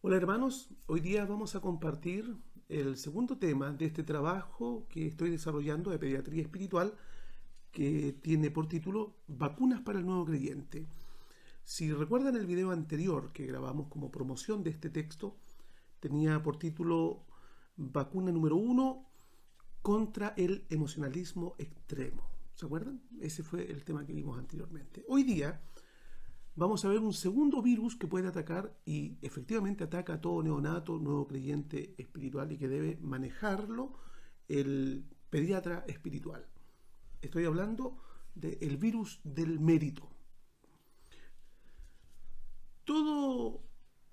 Hola hermanos, hoy día vamos a compartir el segundo tema de este trabajo que estoy desarrollando de pediatría espiritual que tiene por título Vacunas para el nuevo creyente. Si recuerdan el video anterior que grabamos como promoción de este texto, tenía por título Vacuna número 1 contra el emocionalismo extremo. ¿Se acuerdan? Ese fue el tema que vimos anteriormente. Hoy día vamos a ver un segundo virus que puede atacar y efectivamente ataca a todo neonato, nuevo creyente espiritual y que debe manejarlo el pediatra espiritual. Estoy hablando del virus del mérito. Todo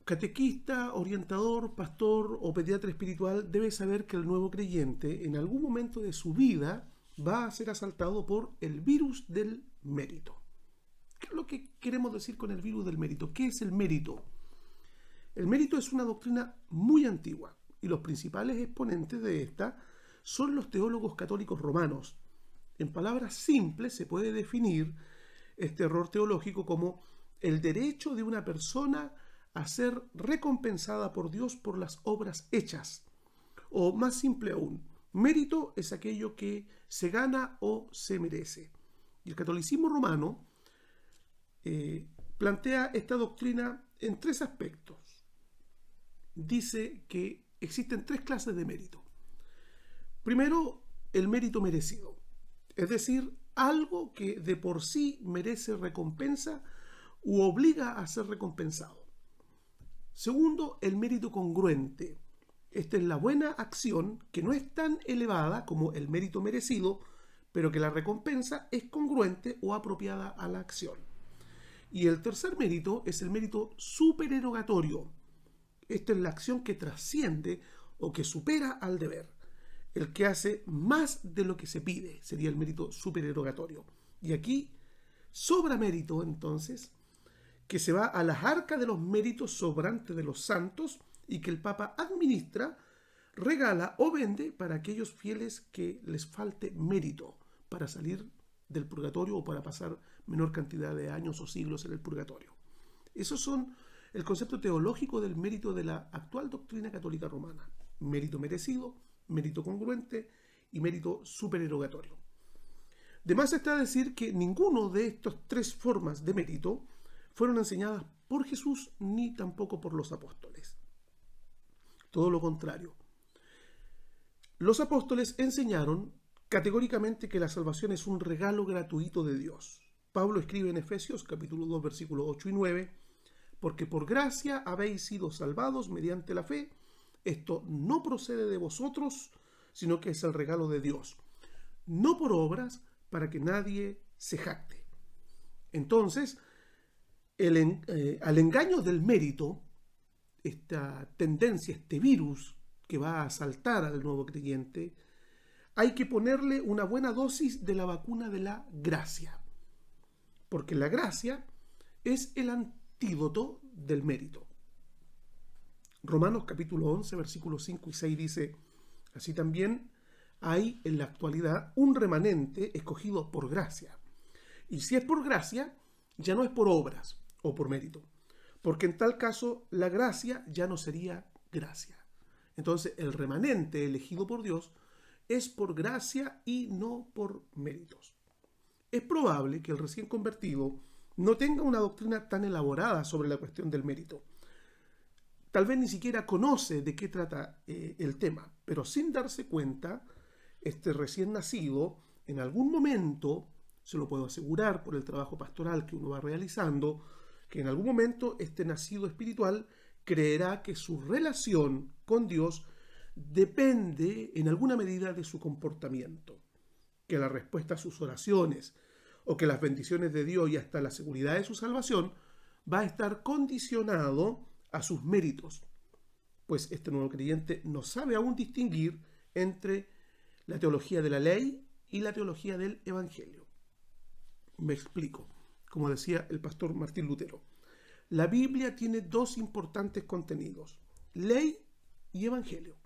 catequista, orientador, pastor o pediatra espiritual debe saber que el nuevo creyente en algún momento de su vida va a ser asaltado por el virus del mérito. ¿Qué es lo que queremos decir con el virus del mérito? ¿Qué es el mérito? El mérito es una doctrina muy antigua y los principales exponentes de esta son los teólogos católicos romanos. En palabras simples se puede definir este error teológico como el derecho de una persona a ser recompensada por Dios por las obras hechas. O más simple aún, mérito es aquello que se gana o se merece. Y el catolicismo romano plantea esta doctrina en tres aspectos. Dice que existen tres clases de mérito. Primero, el mérito merecido, es decir, algo que de por sí merece recompensa u obliga a ser recompensado. Segundo, el mérito congruente. Esta es la buena acción que no es tan elevada como el mérito merecido, pero que la recompensa es congruente o apropiada a la acción. Y el tercer mérito es el mérito supererogatorio. Esta es la acción que trasciende o que supera al deber. El que hace más de lo que se pide sería el mérito supererogatorio. Y aquí sobra mérito, entonces, que se va a las arcas de los méritos sobrantes de los santos y que el Papa administra, regala o vende para aquellos fieles que les falte mérito para salir del purgatorio o para pasar menor cantidad de años o siglos en el purgatorio. Esos son el concepto teológico del mérito de la actual doctrina católica romana. Mérito merecido, mérito congruente y mérito supererogatorio. De más está decir que ninguno de estas tres formas de mérito fueron enseñadas por Jesús ni tampoco por los apóstoles. Todo lo contrario. Los apóstoles enseñaron categóricamente que la salvación es un regalo gratuito de Dios. Pablo escribe en Efesios capítulo 2 versículos 8 y 9, porque por gracia habéis sido salvados mediante la fe. Esto no procede de vosotros, sino que es el regalo de Dios, no por obras para que nadie se jacte. Entonces, al engaño del mérito, esta tendencia, este virus que va a asaltar al nuevo creyente, hay que ponerle una buena dosis de la vacuna de la gracia, porque la gracia es el antídoto del mérito. Romanos capítulo 11, versículos 5 y 6 dice, así también hay en la actualidad un remanente escogido por gracia. Y si es por gracia, ya no es por obras o por mérito, porque en tal caso la gracia ya no sería gracia. Entonces el remanente elegido por Dios es por gracia y no por méritos. Es probable que el recién convertido no tenga una doctrina tan elaborada sobre la cuestión del mérito. Tal vez ni siquiera conoce de qué trata el tema, pero sin darse cuenta, este recién nacido, en algún momento, se lo puedo asegurar por el trabajo pastoral que uno va realizando, que en algún momento este nacido espiritual creerá que su relación con Dios depende en alguna medida de su comportamiento, que la respuesta a sus oraciones o que las bendiciones de Dios y hasta la seguridad de su salvación va a estar condicionado a sus méritos, pues este nuevo creyente no sabe aún distinguir entre la teología de la ley y la teología del evangelio. Me explico, como decía el pastor Martín Lutero. La Biblia tiene dos importantes contenidos, ley y evangelio.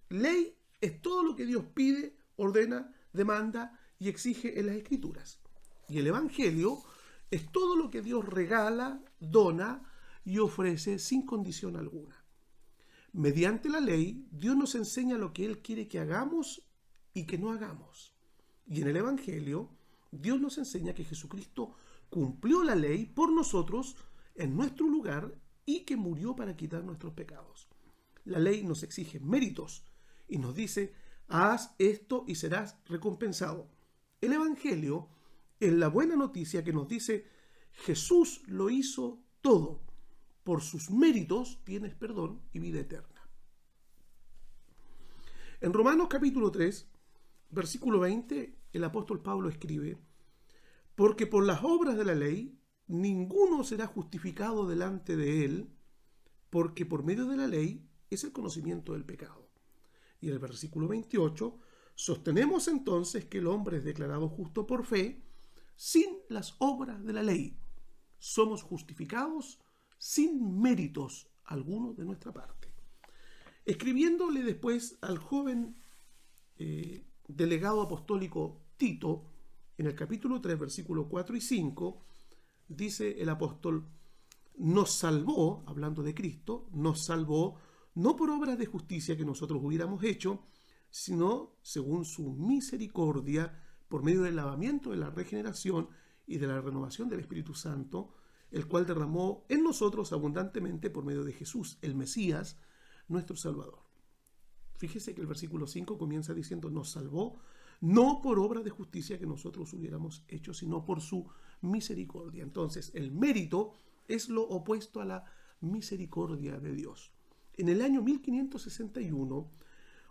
Ley es todo lo que Dios pide, ordena, demanda y exige en las Escrituras. Y el evangelio es todo lo que Dios regala, dona y ofrece sin condición alguna. Mediante la ley, Dios nos enseña lo que Él quiere que hagamos y que no hagamos. Y en el Evangelio, Dios nos enseña que Jesucristo cumplió la ley por nosotros en nuestro lugar y que murió para quitar nuestros pecados. La ley nos exige méritos y nos dice: haz esto y serás recompensado. El Evangelio es la buena noticia que nos dice: Jesús lo hizo todo. Por sus méritos tienes perdón y vida eterna. En Romanos capítulo 3, versículo 20, el apóstol Pablo escribe: porque por las obras de la ley ninguno será justificado delante de él, porque por medio de la ley es el conocimiento del pecado. Y el versículo 28, sostenemos entonces que el hombre es declarado justo por fe sin las obras de la ley. Somos justificados sin méritos alguno de nuestra parte. Escribiéndole después al joven delegado apostólico Tito, en el capítulo 3, versículos 4 y 5, dice el apóstol: nos salvó, hablando de Cristo, nos salvó no por obras de justicia que nosotros hubiéramos hecho, sino según su misericordia, por medio del lavamiento de la regeneración y de la renovación del Espíritu Santo, el cual derramó en nosotros abundantemente por medio de Jesús, el Mesías, nuestro Salvador. Fíjese que el versículo 5 comienza diciendo: nos salvó no por obra de justicia que nosotros hubiéramos hecho, sino por su misericordia. Entonces, el mérito es lo opuesto a la misericordia de Dios. En el año 1561,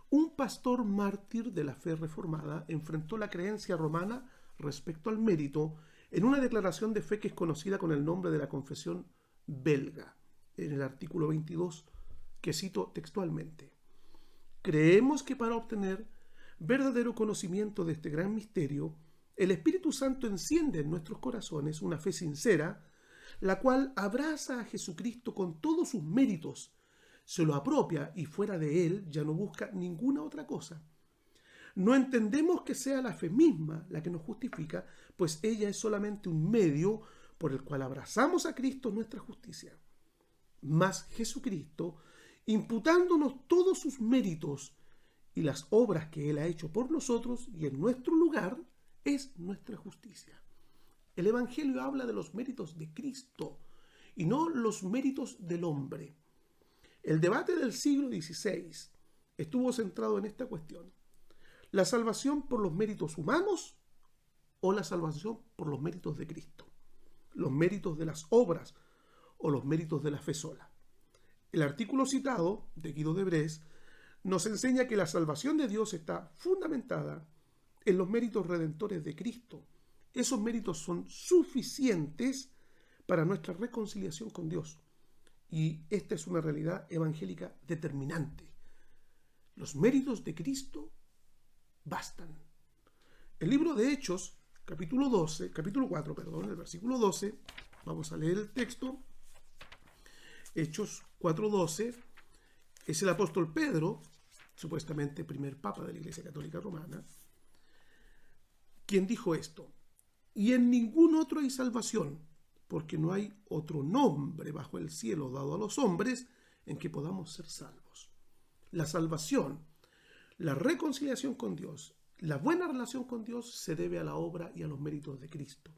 un pastor mártir de la fe reformada enfrentó la creencia romana respecto al mérito en una declaración de fe que es conocida con el nombre de la Confesión Belga, en el artículo 22, que cito textualmente: creemos que para obtener verdadero conocimiento de este gran misterio, el Espíritu Santo enciende en nuestros corazones una fe sincera, la cual abraza a Jesucristo con todos sus méritos, se lo apropia y fuera de él ya no busca ninguna otra cosa. No entendemos que sea la fe misma la que nos justifica, pues ella es solamente un medio por el cual abrazamos a Cristo nuestra justicia. Mas Jesucristo, imputándonos todos sus méritos y las obras que Él ha hecho por nosotros y en nuestro lugar, es nuestra justicia. El Evangelio habla de los méritos de Cristo y no los méritos del hombre. El debate del siglo XVI estuvo centrado en esta cuestión: ¿la salvación por los méritos humanos o la salvación por los méritos de Cristo? ¿Los méritos de las obras o los méritos de la fe sola? El artículo citado de Guido de Brès nos enseña que la salvación de Dios está fundamentada en los méritos redentores de Cristo. Esos méritos son suficientes para nuestra reconciliación con Dios. Y esta es una realidad evangélica determinante. Los méritos de Cristo bastan. El libro de Hechos, capítulo 4, el versículo 12, vamos a leer el texto. Hechos 4:12, es el apóstol Pedro, supuestamente primer papa de la Iglesia Católica Romana, quien dijo esto: y en ningún otro hay salvación, porque no hay otro nombre bajo el cielo dado a los hombres en que podamos ser salvos. La salvación, la reconciliación con Dios, la buena relación con Dios se debe a la obra y a los méritos de Cristo.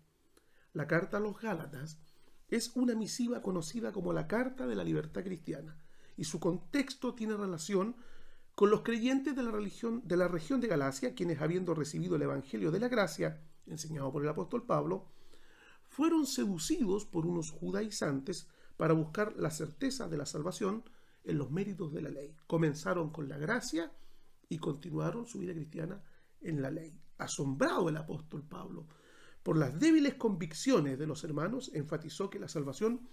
La carta a los Gálatas es una misiva conocida como la Carta de la Libertad Cristiana, y su contexto tiene relación con los creyentes de la región de Galacia, quienes, habiendo recibido el Evangelio de la Gracia, enseñado por el apóstol Pablo, fueron seducidos por unos judaizantes para buscar la certeza de la salvación en los méritos de la ley. Comenzaron con la gracia y continuaron su vida cristiana en la ley. Asombrado el apóstol Pablo por las débiles convicciones de los hermanos, enfatizó que la salvación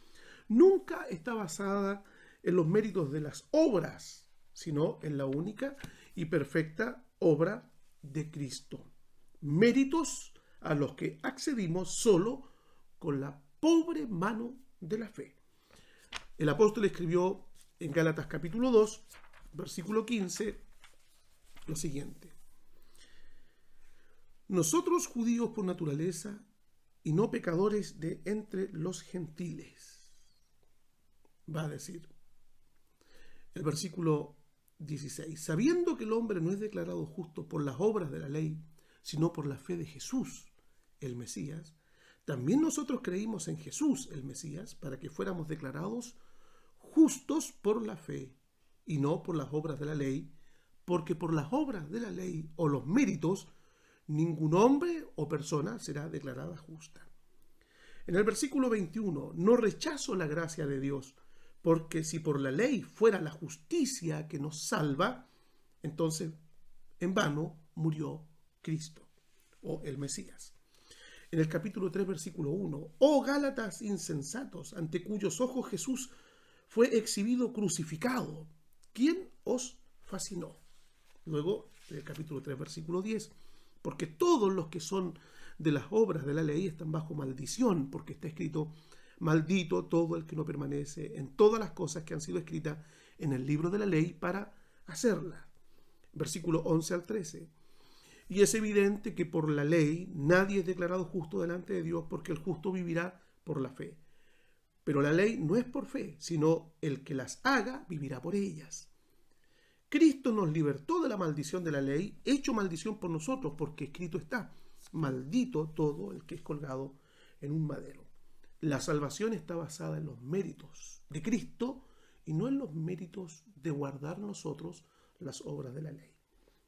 nunca está basada en los méritos de las obras, sino en la única y perfecta obra de Cristo. Méritos a los que accedimos solo con la pobre mano de la fe. El apóstol escribió en Gálatas capítulo 2, versículo 15, lo siguiente: nosotros judíos por naturaleza y no pecadores de entre los gentiles. Va a decir, El versículo 16. Sabiendo que el hombre no es declarado justo por las obras de la ley, sino por la fe de Jesús, el Mesías, también nosotros creímos en Jesús, el Mesías, para que fuéramos declarados justos por la fe y no por las obras de la ley, porque por las obras de la ley o los méritos, ningún hombre o persona será declarada justa. En el versículo 21, no rechazo la gracia de Dios, porque si por la ley fuera la justicia que nos salva, entonces en vano murió Cristo o el Mesías. En el capítulo 3, versículo 1, oh Gálatas insensatos, ante cuyos ojos Jesús fue exhibido crucificado, ¿quién os fascinó? Luego, en el capítulo 3, versículo 10, porque todos los que son de las obras de la ley están bajo maldición, porque está escrito, maldito todo el que no permanece en todas las cosas que han sido escritas en el libro de la ley para hacerla. Versículo 11 al 13. Y es evidente que por la ley nadie es declarado justo delante de Dios, porque el justo vivirá por la fe. Pero la ley no es por fe, sino el que las haga vivirá por ellas. Cristo nos libertó de la maldición de la ley, hecho maldición por nosotros, porque escrito está, maldito todo el que es colgado en un madero. La salvación está basada en los méritos de Cristo y no en los méritos de guardar nosotros las obras de la ley.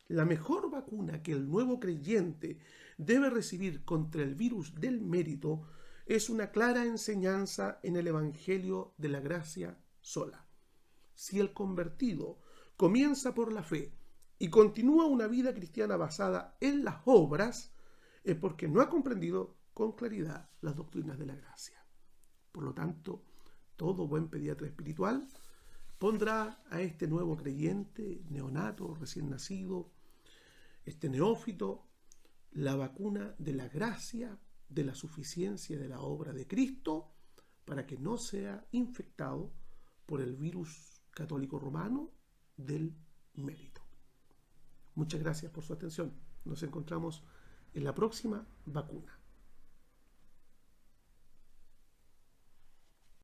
La mejor vacuna que el nuevo creyente debe recibir contra el virus del mérito es una clara enseñanza en el Evangelio de la gracia sola. Si el convertido comienza por la fe y continúa una vida cristiana basada en las obras, es porque no ha comprendido con claridad las doctrinas de la gracia. Por lo tanto, todo buen pediatra espiritual pondrá a este nuevo creyente, neonato, recién nacido, este neófito, la vacuna de la gracia, de la suficiencia de la obra de Cristo, para que no sea infectado por el virus católico romano del mérito. Muchas gracias por su atención. Nos encontramos en la próxima vacuna.